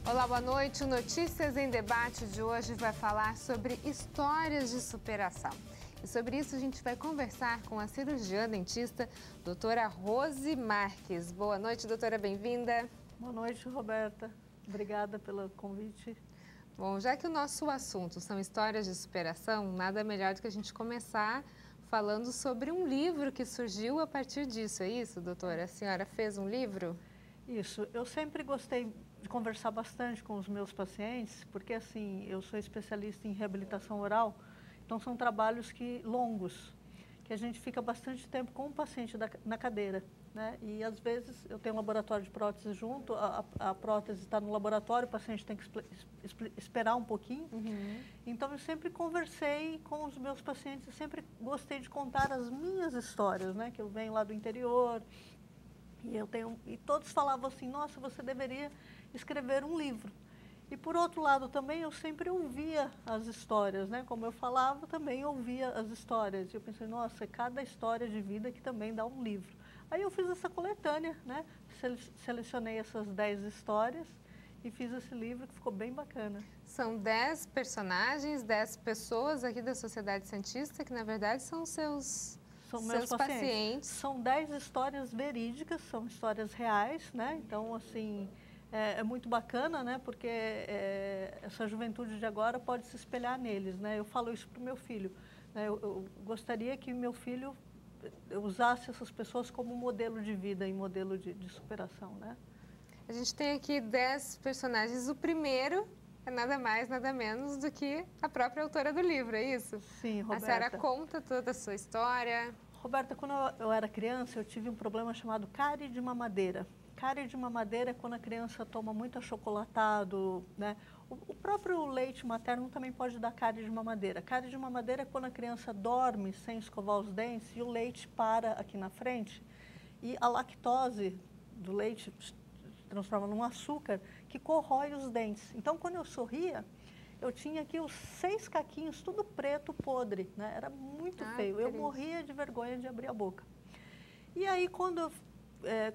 Olá, boa noite. O Notícias em Debate de hoje vai falar sobre histórias de superação. E sobre isso a gente vai conversar com a cirurgiã dentista, doutora Rose Marques. Boa noite, doutora, bem-vinda. Boa noite, Roberta. Obrigada pelo convite. Bom, já que o nosso assunto são histórias de superação, nada melhor do que a gente começar falando sobre um livro que surgiu a partir disso, é isso, doutora? A senhora fez um livro? Isso, eu sempre gostei de conversar bastante com os meus pacientes, porque assim, eu sou especialista em reabilitação oral, então são trabalhos longos, que a gente fica bastante tempo com o paciente na cadeira, né? E às vezes eu tenho um laboratório de prótese junto, a prótese está no laboratório, o paciente tem que esperar um pouquinho. Então eu sempre conversei com os meus pacientes, eu sempre gostei de contar as minhas histórias, né? Que eu venho lá do interior. E todos falavam assim, nossa, você deveria escrever um livro. E por outro lado também eu sempre ouvia as histórias, né? Como eu falava, também ouvia as histórias. E eu pensei, nossa, cada história de vida que também dá um livro. Aí eu fiz essa coletânea, né? Selecionei essas 10 histórias e fiz esse livro que ficou bem bacana. São 10 personagens, 10 pessoas aqui da Sociedade Santista, que na verdade são seus pacientes. São 10 histórias verídicas, são histórias reais, né? Então, assim, é muito bacana, né? Porque essa juventude de agora pode se espelhar neles, né? Eu falo isso para o meu filho, né? Eu gostaria que meu filho usasse essas pessoas como modelo de vida e modelo de superação, né? A gente tem aqui 10 personagens. O primeiro é nada mais, nada menos do que a própria autora do livro, é isso? Sim, Roberta. A senhora conta toda a sua história. Roberta, quando eu era criança, eu tive um problema chamado cárie de mamadeira. Cárie de mamadeira é quando a criança toma muito achocolatado, né? O próprio leite materno também pode dar cárie de mamadeira. Cárie de mamadeira é quando a criança dorme sem escovar os dentes e o leite para aqui na frente e a lactose do leite se transforma num açúcar que corrói os dentes. Então, quando eu sorria, eu tinha aqui os 6 caquinhos, tudo preto, podre, né? Era muito feio. Eu morria de vergonha de abrir a boca. E aí, quando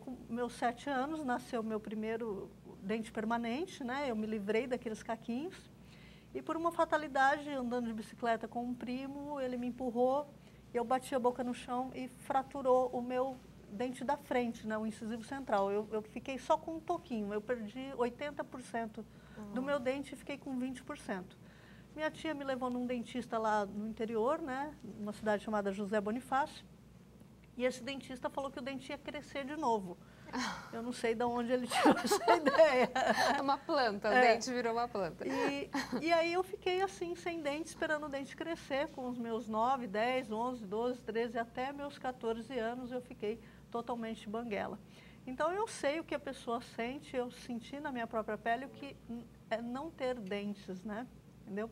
com meus 7 anos, nasceu meu primeiro dente permanente, né? Eu me livrei daqueles caquinhos. E por uma fatalidade, andando de bicicleta com um primo, ele me empurrou, eu bati a boca no chão e fraturou o meu dente da frente, né? O incisivo central. Eu fiquei só com um toquinho, eu perdi 80% do meu dente e fiquei com 20%. Minha tia me levou num dentista lá no interior, né? Numa cidade chamada José Bonifácio. E esse dentista falou que o dente ia crescer de novo. Eu não sei de onde ele tirou essa ideia. Uma planta, o dente virou uma planta. E aí eu fiquei assim, sem dente, esperando o dente crescer, com os meus 9, 10, 11, 12, 13, até meus 14 anos eu fiquei totalmente banguela. Então eu sei o que a pessoa sente, eu senti na minha própria pele o que é não ter dentes, né? Entendeu?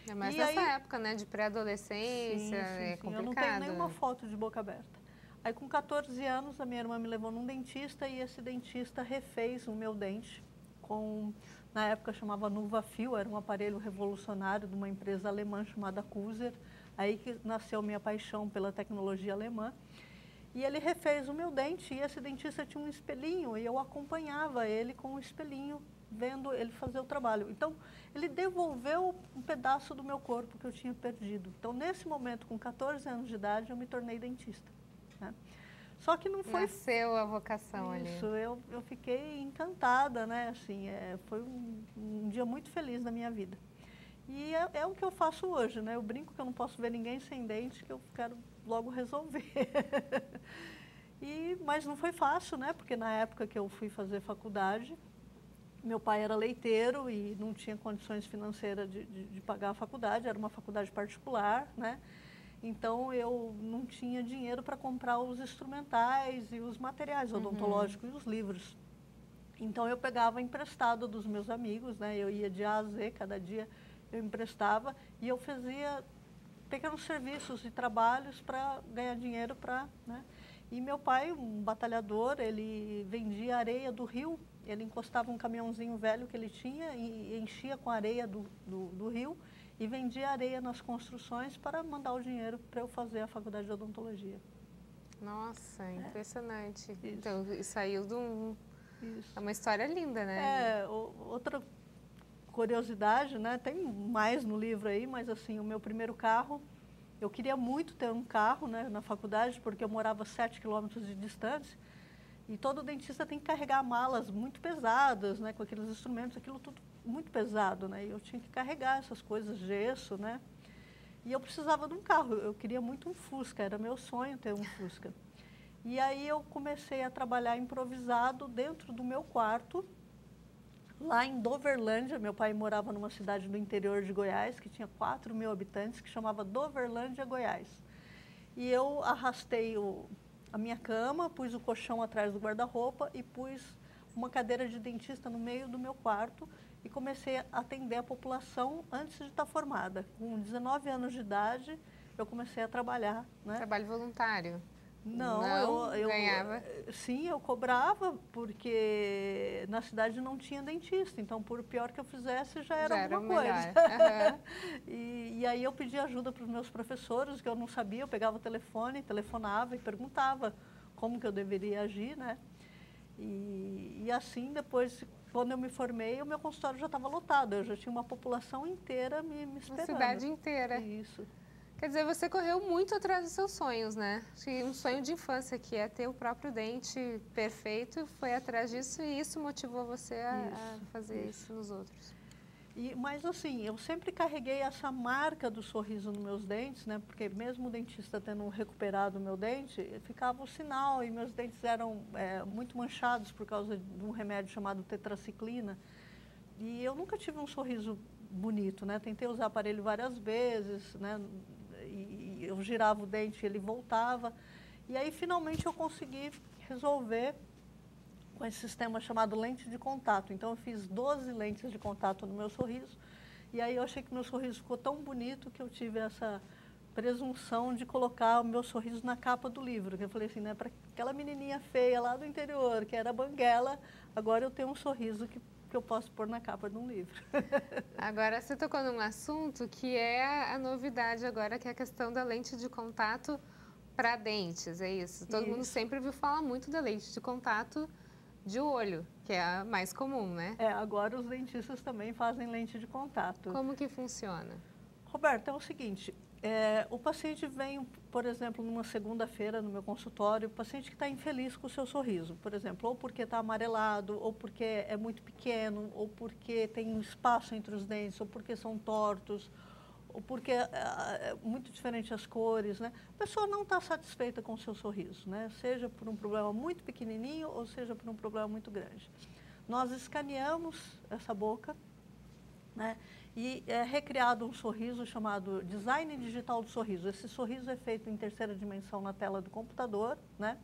É mais nessa época, né, de pré-adolescência, é complicado. Eu não tenho nenhuma foto de boca aberta. Aí com 14 anos a minha irmã me levou num dentista e esse dentista refez o meu dente com, na época chamava Nuvafil, era um aparelho revolucionário de uma empresa alemã chamada Kuser, aí que nasceu minha paixão pela tecnologia alemã. E ele refez o meu dente e esse dentista tinha um espelhinho e eu acompanhava ele com o espelhinho, vendo ele fazer o trabalho. Então, ele devolveu um pedaço do meu corpo que eu tinha perdido. Então, nesse momento, com 14 anos de idade, eu me tornei dentista, né? Só que não foi... Nasceu a vocação ali. Isso, eu fiquei encantada, né? Assim, foi um dia muito feliz na minha vida. E é o que eu faço hoje, né? Eu brinco que eu não posso ver ninguém sem dente, que eu quero logo resolver. Mas não foi fácil, né? Porque na época que eu fui fazer faculdade, meu pai era leiteiro e não tinha condições financeiras de pagar a faculdade, era uma faculdade particular, né? Então eu não tinha dinheiro para comprar os instrumentais e os materiais odontológicos e os livros. Então eu pegava emprestado dos meus amigos, né? Eu ia de A a Z, cada dia eu emprestava e eu fazia pequenos serviços e trabalhos para ganhar dinheiro para, né? E meu pai, um batalhador, ele vendia areia do rio, ele encostava um caminhãozinho velho que ele tinha e enchia com areia do rio e vendia areia nas construções para mandar o dinheiro para eu fazer a faculdade de odontologia. Nossa, impressionante. Isso. Então, saiu de um... Isso. É uma história linda, né? Outra curiosidade, né? Tem mais no livro aí, mas assim, o meu primeiro carro, eu queria muito ter um carro, né, na faculdade, porque eu morava 7 quilômetros de distância, e todo dentista tem que carregar malas muito pesadas, né, com aqueles instrumentos, aquilo tudo muito pesado, né, e eu tinha que carregar essas coisas, gesso, né, e eu precisava de um carro, eu queria muito um Fusca, era meu sonho ter um Fusca. E aí eu comecei a trabalhar improvisado dentro do meu quarto, lá em Doverlândia. Meu pai morava numa cidade do interior de Goiás, que tinha 4.000 habitantes, que chamava Doverlândia, Goiás. E eu arrastei a minha cama, pus o colchão atrás do guarda-roupa e pus uma cadeira de dentista no meio do meu quarto e comecei a atender a população antes de estar formada. Com 19 anos de idade, eu comecei a trabalhar, né? Trabalho voluntário? Não, eu ganhava? Sim, eu cobrava, porque na cidade não tinha dentista, então por pior que eu fizesse já era alguma coisa. Uhum. E aí eu pedi ajuda para os meus professores, que eu não sabia, eu pegava o telefone, telefonava e perguntava como que eu deveria agir, né? E assim, depois, quando eu me formei, o meu consultório já estava lotado, eu já tinha uma população inteira me esperando. Uma cidade inteira. Isso. Quer dizer, você correu muito atrás dos seus sonhos, né? Acho que um sonho de infância, que é ter o próprio dente perfeito, foi atrás disso e isso motivou você a fazer isso nos outros. Mas assim, eu sempre carreguei essa marca do sorriso nos meus dentes, né? Porque mesmo o dentista tendo recuperado o meu dente, ficava o sinal e meus dentes eram muito manchados por causa de um remédio chamado tetraciclina. E eu nunca tive um sorriso bonito, né? Tentei usar aparelho várias vezes, né? E eu girava o dente e ele voltava. E aí, finalmente, eu consegui resolver com esse sistema chamado lente de contato. Então, eu fiz 12 lentes de contato no meu sorriso. E aí, eu achei que meu sorriso ficou tão bonito que eu tive essa presunção de colocar o meu sorriso na capa do livro. Que eu falei assim, né? Para aquela menininha feia lá do interior, que era banguela, agora eu tenho um sorriso que eu posso pôr na capa de um livro. Agora, você tocou num assunto que é a novidade agora, que é a questão da lente de contato para dentes, é isso? Todo mundo sempre ouviu falar muito da lente de contato de olho, que é a mais comum, né? Agora os dentistas também fazem lente de contato. Como que funciona? Roberto, é o seguinte, o paciente vem, por exemplo, numa segunda-feira no meu consultório, o paciente que está infeliz com o seu sorriso, por exemplo, ou porque está amarelado, ou porque é muito pequeno, ou porque tem um espaço entre os dentes, ou porque são tortos, ou porque é muito diferente as cores, né? A pessoa não está satisfeita com o seu sorriso, né? Seja por um problema muito pequenininho, ou seja por um problema muito grande. Nós escaneamos essa boca, né? E é recriado um sorriso chamado design digital do sorriso. Esse sorriso é feito em terceira dimensão na tela do computador, né?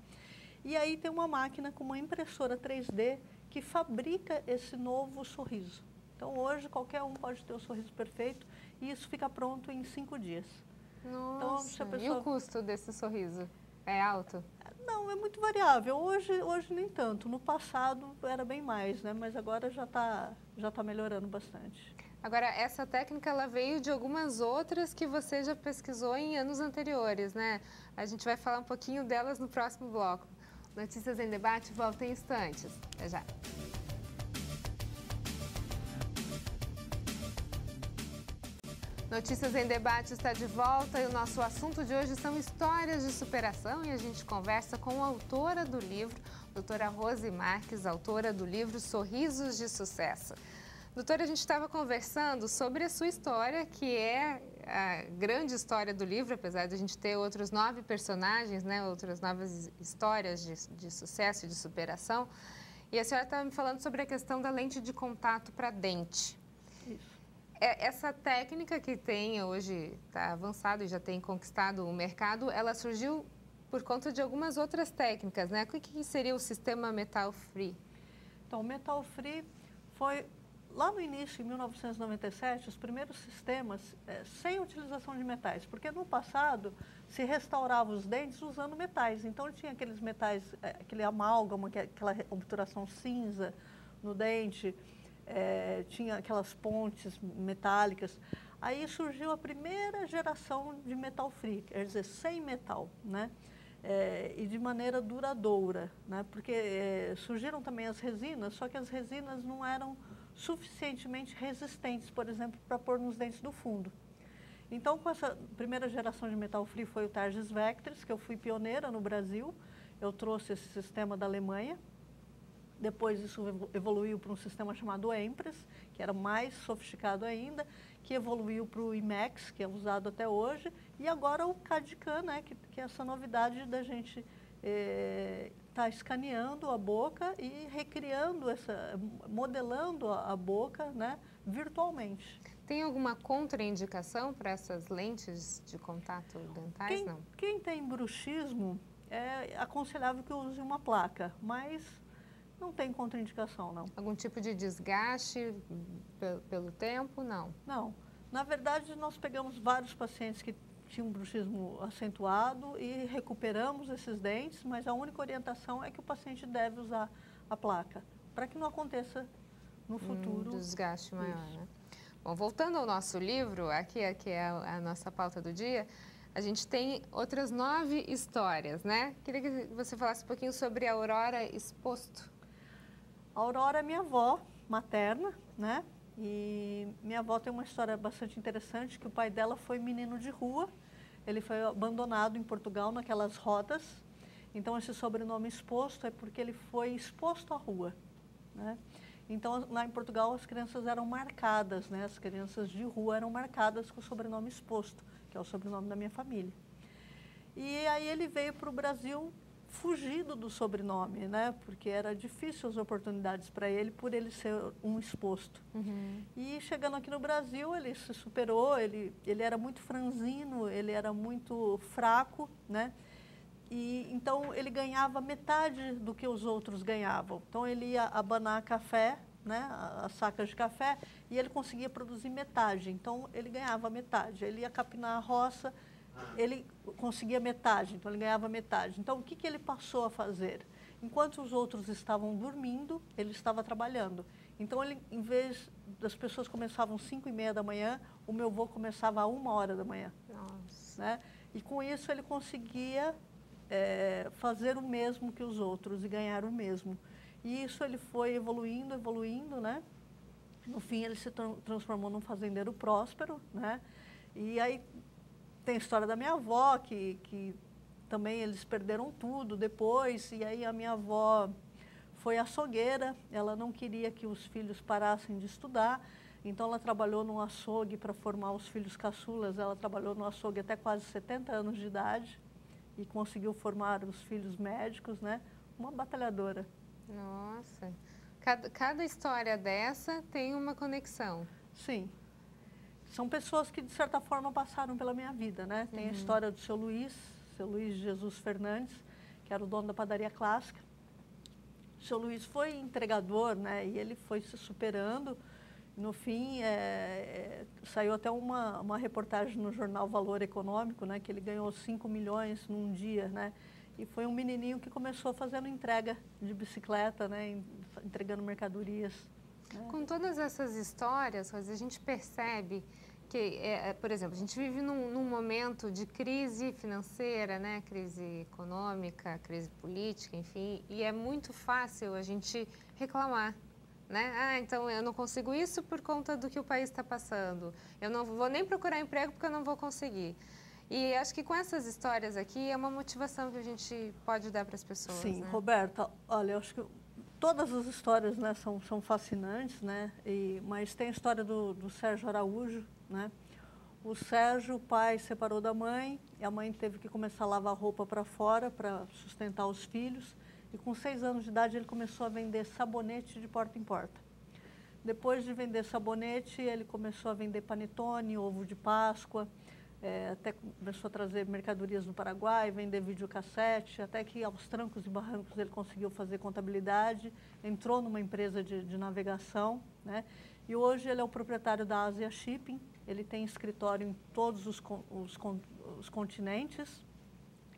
E aí tem uma máquina com uma impressora 3D que fabrica esse novo sorriso. Então, hoje, qualquer um pode ter o sorriso perfeito e isso fica pronto em 5 dias. Nossa, então, se a pessoa... E o custo desse sorriso? É alto? Não, é muito variável. Hoje nem tanto. No passado era bem mais, né? Mas agora já tá melhorando bastante. Agora, essa técnica, ela veio de algumas outras que você já pesquisou em anos anteriores, né? A gente vai falar um pouquinho delas no próximo bloco. Notícias em Debate volta em instantes. Até já. Notícias em Debate está de volta e o nosso assunto de hoje são histórias de superação e a gente conversa com a autora do livro, doutora Rose Marques, autora do livro Sorrisos de Sucesso. Doutora, a gente estava conversando sobre a sua história, que é a grande história do livro, apesar de a gente ter outros 9 personagens, né, outras novas histórias de sucesso e de superação. E a senhora estava me falando sobre a questão da lente de contato para dente. Isso. Essa técnica que tem hoje, está avançado e já tem conquistado o mercado, ela surgiu por conta de algumas outras técnicas, né? O que seria o sistema metal free? Então, o metal free foi... Lá no início, em 1997, os primeiros sistemas sem utilização de metais, porque no passado se restaurava os dentes usando metais. Então, tinha aqueles metais, aquele amálgama, aquela obturação cinza no dente, tinha aquelas pontes metálicas. Aí surgiu a primeira geração de metal free, quer dizer, sem metal, né? E de maneira duradoura, né? Porque surgiram também as resinas, só que as resinas não eram suficientemente resistentes, por exemplo, para pôr nos dentes do fundo. Então, com essa primeira geração de metal free foi o Targes Vectris, que eu fui pioneira no Brasil. Eu trouxe esse sistema da Alemanha. Depois isso evoluiu para um sistema chamado Empress, que era mais sofisticado ainda, que evoluiu para o IMEX, que é usado até hoje, e agora o CAD/CAM, né, que é essa novidade da gente tá escaneando a boca e recriando modelando a boca, né, virtualmente. Tem alguma contraindicação para essas lentes de contato dentais? Não. Quem tem bruxismo, é aconselhável que use uma placa, mas não tem contraindicação, não. Algum tipo de desgaste pelo tempo? Não. Não. Na verdade, nós pegamos vários pacientes que tinham bruxismo acentuado e recuperamos esses dentes, mas a única orientação é que o paciente deve usar a placa, para que não aconteça no futuro. Desgaste maior, né? Bom, voltando ao nosso livro, aqui é a nossa pauta do dia, a gente tem outras 9 histórias, né? Queria que você falasse um pouquinho sobre a Aurora Exposto. A Aurora é minha avó materna, né? E minha avó tem uma história bastante interessante, que o pai dela foi menino de rua. Ele foi abandonado em Portugal naquelas rodas. Então, esse sobrenome Exposto é porque ele foi exposto à rua, né? Então, lá em Portugal, as crianças eram marcadas, né? As crianças de rua eram marcadas com o sobrenome Exposto, que é o sobrenome da minha família. E aí ele veio para o Brasil fugido do sobrenome, né? Porque era difícil as oportunidades para ele, por ele ser um exposto. Uhum. E chegando aqui no Brasil, ele se superou, ele era muito franzino, ele era muito fraco, né? E então ele ganhava metade do que os outros ganhavam. Então ele ia abanar café, né, as sacas de café, e ele conseguia produzir metade. Então ele ganhava metade. Ele ia capinar a roça, ele conseguia metade, então ele ganhava metade. Então o que ele passou a fazer? Enquanto os outros estavam dormindo, ele estava trabalhando. Então ele, em vez das pessoas começavam 5h30 da manhã, o meu avô começava a 1h da manhã. Nossa. Né? E com isso ele conseguia fazer o mesmo que os outros e ganhar o mesmo. E isso ele foi evoluindo, né? No fim ele se transformou num fazendeiro próspero, né? E aí tem a história da minha avó, que também eles perderam tudo depois, e aí a minha avó foi açougueira, ela não queria que os filhos parassem de estudar, então ela trabalhou num açougue para formar os filhos caçulas, ela trabalhou no açougue até quase 70 anos de idade, e conseguiu formar os filhos médicos, né? Uma batalhadora. Nossa, cada história dessa tem uma conexão. Sim. São pessoas que, de certa forma, passaram pela minha vida, né? Tem a história do seu Luiz Jesus Fernandes, que era o dono da padaria clássica. O seu Luiz foi entregador, né? E ele foi se superando. No fim, saiu até uma reportagem no jornal Valor Econômico, né? Que ele ganhou 5 milhões num dia, né? E foi um menininho que começou fazendo entrega de bicicleta, né? Entregando mercadorias. Né? Com todas essas histórias, Rosi, a gente percebe que, por exemplo, a gente vive num momento de crise financeira, né? Crise econômica, crise política, enfim, e é muito fácil a gente reclamar. Né? Ah, então eu não consigo isso por conta do que o país está passando. Eu não vou nem procurar emprego porque eu não vou conseguir. E acho que com essas histórias aqui é uma motivação que a gente pode dar para as pessoas. Sim, né? Roberta, olha, eu acho que todas as histórias, né, são fascinantes, né? Mas tem a história do Sérgio Araújo, né? O Sérgio, o pai separou da mãe, e a mãe teve que começar a lavar roupa para fora para sustentar os filhos. E com 6 anos de idade ele começou a vender sabonete de porta em porta. Depois de vender sabonete, ele começou a vender panetone, ovo de Páscoa, até começou a trazer mercadorias do Paraguai, vender videocassete, até que aos trancos e barrancos ele conseguiu fazer contabilidade, entrou numa empresa de navegação, né? E hoje ele é o proprietário da Asia Shipping, ele tem escritório em todos os continentes.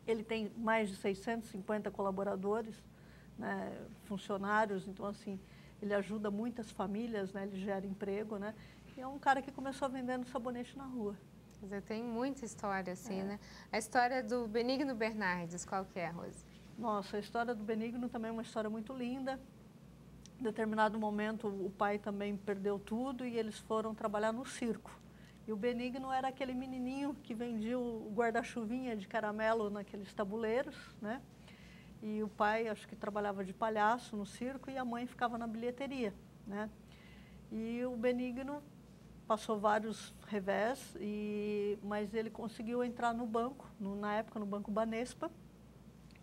Ele tem mais de 650 colaboradores, né, funcionários, então, assim, ele ajuda muitas famílias, né, ele gera emprego, né, e é um cara que começou vendendo sabonete na rua. Quer dizer, tem muita história, assim, né? A história do Benigno Bernardes, qual que é, Rose? Nossa, a história do Benigno também é uma história muito linda. Em determinado momento, o pai também perdeu tudo e eles foram trabalhar no circo. E o Benigno era aquele menininho que vendia o guarda-chuvinha de caramelo naqueles tabuleiros, né? E o pai, acho que trabalhava de palhaço no circo e a mãe ficava na bilheteria, né? E o Benigno passou vários revés, mas ele conseguiu entrar no banco, na época no Banco Banespa,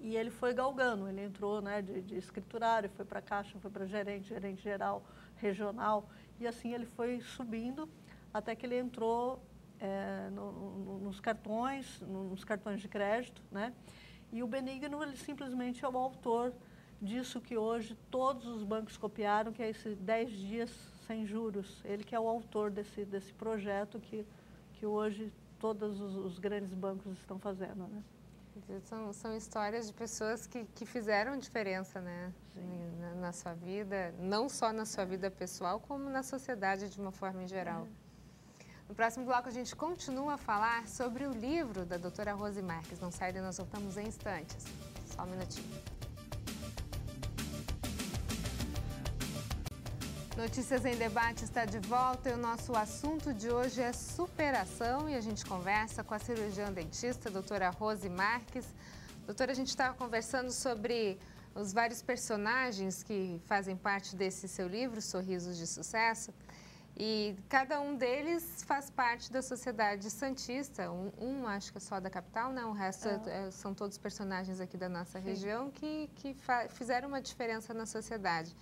e ele foi galgando. Ele entrou, né, de escriturário, foi para caixa, foi para gerente, gerente geral, regional, e assim ele foi subindo até que ele entrou nos cartões de crédito, né? E o Benigno, ele simplesmente é o autor disso que hoje todos os bancos copiaram, que é esse 10 dias sem juros. Ele que é o autor desse projeto que hoje todos os grandes bancos estão fazendo, né? São histórias de pessoas que fizeram diferença, né, na sua vida, não só na sua vida pessoal, como na sociedade de uma forma em geral. No próximo bloco, a gente continua a falar sobre o livro da doutora Rose Marques. Não sai daí, nós voltamos em instantes. Só um minutinho. Notícias em Debate está de volta e o nosso assunto de hoje é superação e a gente conversa com a cirurgiã dentista, doutora Rose Marques. Doutora, a gente estava conversando sobre os vários personagens que fazem parte desse seu livro, Sorrisos de Sucesso, e cada um deles faz parte da sociedade santista. Acho que é só da capital, né? O resto são todos personagens aqui da nossa região que fizeram uma diferença na sociedade.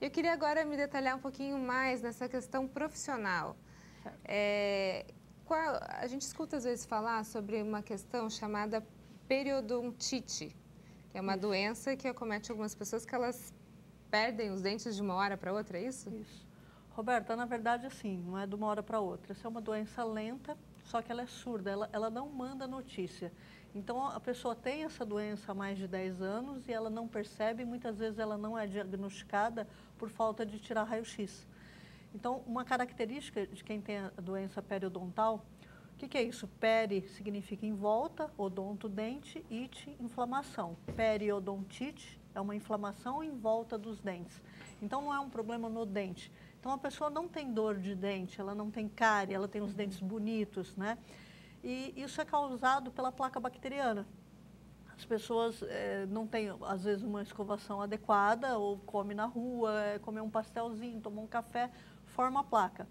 Eu queria agora me detalhar um pouquinho mais nessa questão profissional. A gente escuta às vezes falar sobre uma questão chamada periodontite, que é uma doença que acomete algumas pessoas que elas perdem os dentes de uma hora para outra, é isso? Isso. Roberta, na verdade, assim, não é de uma hora para outra. Essa é uma doença lenta, só que ela é surda, ela não manda notícia. Então, a pessoa tem essa doença há mais de 10 anos e ela não percebe, muitas vezes ela não é diagnosticada por falta de tirar raio-x. Então, uma característica de quem tem a doença periodontal, o que é isso? Peri significa em volta, odonto, dente, ite, inflamação. Periodontite é uma inflamação em volta dos dentes. Então, não é um problema no dente. Então, a pessoa não tem dor de dente, ela não tem cárie, ela tem os dentes bonitos, né? E isso é causado pela placa bacteriana. As pessoas não têm, às vezes, uma escovação adequada, ou come na rua, come um pastelzinho, toma um café, forma a placa.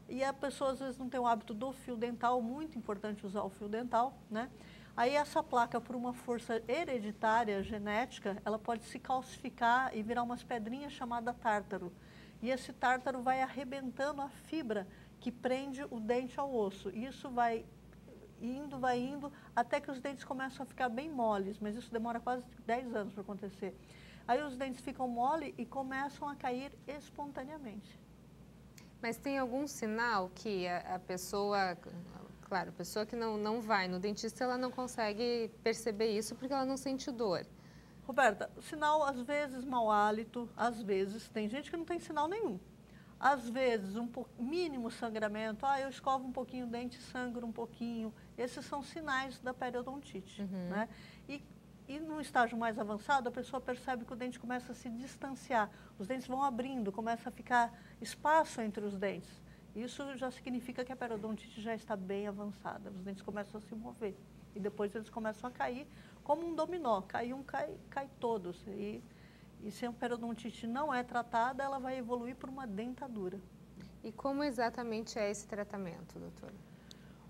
E a pessoa, às vezes, não tem o hábito do fio dental, muito importante usar o fio dental, né? Aí essa placa, por uma força hereditária, genética, ela pode se calcificar e virar umas pedrinhas chamadas tártaro. E esse tártaro vai arrebentando a fibra que prende o dente ao osso. E isso vai indo, até que os dentes começam a ficar bem moles, mas isso demora quase 10 anos para acontecer. Aí os dentes ficam mole e começam a cair espontaneamente. Mas tem algum sinal que a pessoa, claro, a pessoa que não vai no dentista, ela não consegue perceber isso porque ela não sente dor? Roberta, sinal, às vezes, mau hálito, às vezes, tem gente que não tem sinal nenhum. Às vezes, mínimo sangramento, eu escovo um pouquinho o dente, sangro um pouquinho. Esses são sinais da periodontite, né? E no estágio mais avançado, a pessoa percebe que o dente começa a se distanciar. Os dentes vão abrindo, começa a ficar espaço entre os dentes. Isso já significa que a periodontite já está bem avançada. Os dentes começam a se mover. E depois eles começam a cair como um dominó. Cai um, cai todos. E se a periodontite não é tratada, ela vai evoluir por uma dentadura. E como exatamente é esse tratamento, doutora?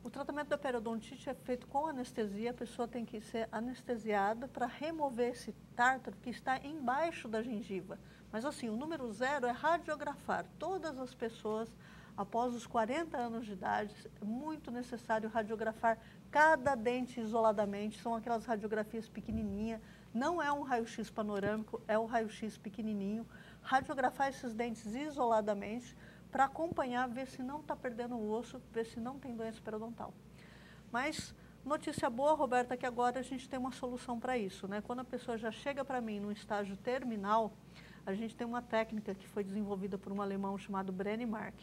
O tratamento da periodontite é feito com anestesia. A pessoa tem que ser anestesiada para remover esse tártaro que está embaixo da gengiva. Mas assim, o número 0 é radiografar. Todas as pessoas, após os 40 anos de idade, é muito necessário radiografar cada dente isoladamente. São aquelas radiografias pequenininhas. Não é um raio-x panorâmico, é um raio-x pequenininho. Radiografar esses dentes isoladamente para acompanhar, ver se não está perdendo o osso, ver se não tem doença periodontal. Mas notícia boa, Roberta, que agora a gente tem uma solução para isso, né? Quando a pessoa já chega para mim num estágio terminal, a gente tem uma técnica que foi desenvolvida por um alemão chamado Brené Mark,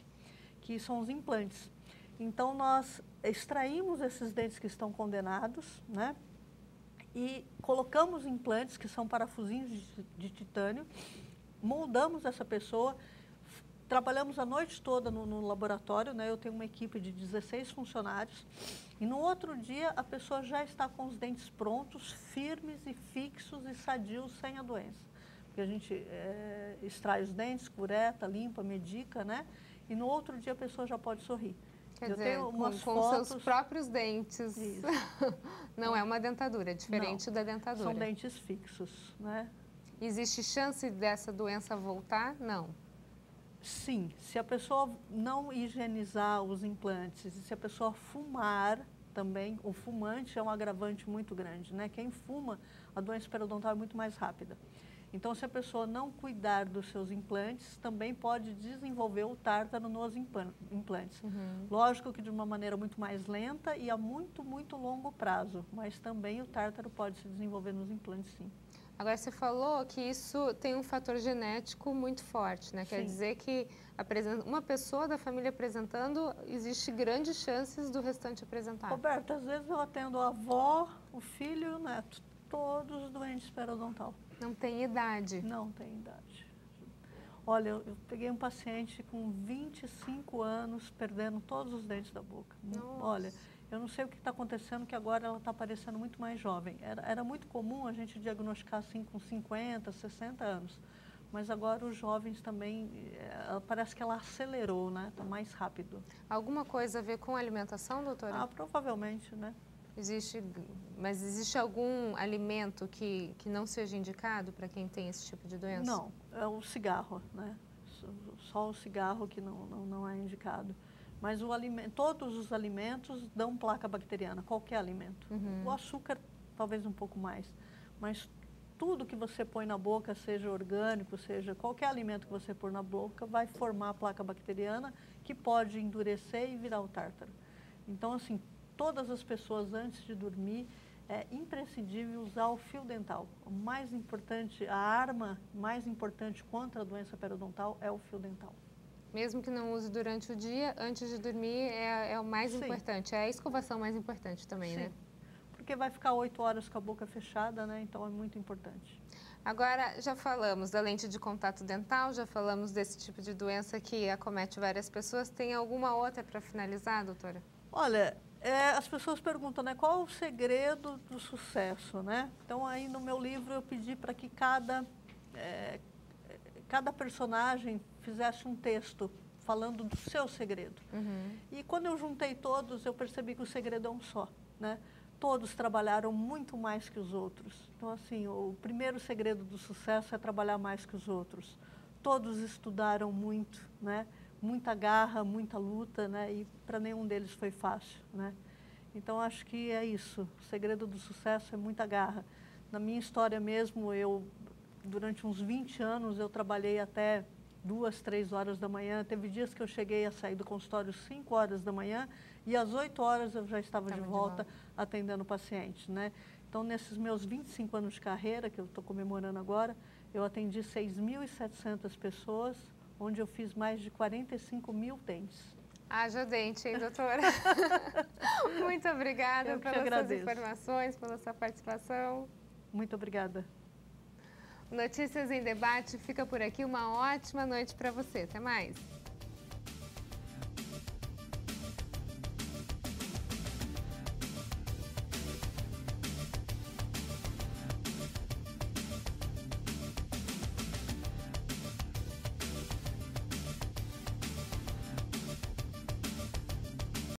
que são os implantes. Então, nós extraímos esses dentes que estão condenados, né? E colocamos implantes, que são parafusinhos de titânio, moldamos essa pessoa, trabalhamos a noite toda no laboratório, né? Eu tenho uma equipe de 16 funcionários e no outro dia a pessoa já está com os dentes prontos, firmes e fixos e sadios sem a doença. Porque a gente extrai os dentes, cureta, limpa, medica, né? E no outro dia a pessoa já pode sorrir. Quer dizer, com seus próprios dentes. Isso. Não é uma dentadura, é diferente da dentadura. São dentes fixos, né? Existe chance dessa doença voltar? Não. Sim, se a pessoa não higienizar os implantes, e se a pessoa fumar também, o fumante é um agravante muito grande, né? Quem fuma, a doença periodontal é muito mais rápida. Então, se a pessoa não cuidar dos seus implantes, também pode desenvolver o tártaro nos implantes. Lógico que de uma maneira muito mais lenta e a muito, muito longo prazo, mas também o tártaro pode se desenvolver nos implantes, sim. Agora, você falou que isso tem um fator genético muito forte, né? Quer Sim. dizer que uma pessoa da família apresentando, existe grandes chances do restante apresentar. Roberta, às vezes eu atendo a avó, o filho e o neto, todos doentes periodontal. Não tem idade. Não tem idade. Olha, eu peguei um paciente com 25 anos perdendo todos os dentes da boca. Nossa. Olha, eu não sei o que está acontecendo, que agora ela está parecendo muito mais jovem. Era muito comum a gente diagnosticar assim com 50, 60 anos. Mas agora os jovens também, parece que ela acelerou, né? Está mais rápido. Alguma coisa a ver com a alimentação, doutora? Ah, provavelmente, né? Mas existe algum alimento que não seja indicado para quem tem esse tipo de doença? Não, é o cigarro, né? Só o cigarro que não é indicado. Mas todos os alimentos dão placa bacteriana, qualquer alimento. O açúcar, talvez um pouco mais. Mas tudo que você põe na boca, seja orgânico, seja qualquer alimento que você pôr na boca, vai formar a placa bacteriana que pode endurecer e virar o tártaro. Então, assim, todas as pessoas antes de dormir, é imprescindível usar o fio dental. O mais importante, a arma mais importante contra a doença periodontal é o fio dental. Mesmo que não use durante o dia, antes de dormir é o mais importante. É a escovação mais importante também, né? Porque vai ficar 8 horas com a boca fechada, né? Então é muito importante. Agora, já falamos da lente de contato dental, já falamos desse tipo de doença que acomete várias pessoas. Tem alguma outra para finalizar, doutora? Olha, as pessoas perguntam, né? Qual o segredo do sucesso, né? Então, aí no meu livro eu pedi para que cada personagem fizesse um texto falando do seu segredo. E quando eu juntei todos, eu percebi que o segredo é um só, né? Todos trabalharam muito mais que os outros. Então, assim, o primeiro segredo do sucesso é trabalhar mais que os outros. Todos estudaram muito, né? Muita garra, muita luta, né? E para nenhum deles foi fácil, né? Então, acho que é isso. O segredo do sucesso é muita garra. Na minha história mesmo, durante uns 20 anos, eu trabalhei até 2, 3 horas da manhã. Teve dias que eu cheguei a sair do consultório 5 horas da manhã e às 8 horas eu já estava de volta atendendo o paciente, né? Então, nesses meus 25 anos de carreira, que eu estou comemorando agora, eu atendi 6.700 pessoas, onde eu fiz mais de 45 mil dentes. Haja dente, hein, doutora? Muito obrigada pelas suas informações, pela sua participação. Muito obrigada. Notícias em Debate fica por aqui. Uma ótima noite para você. Até mais.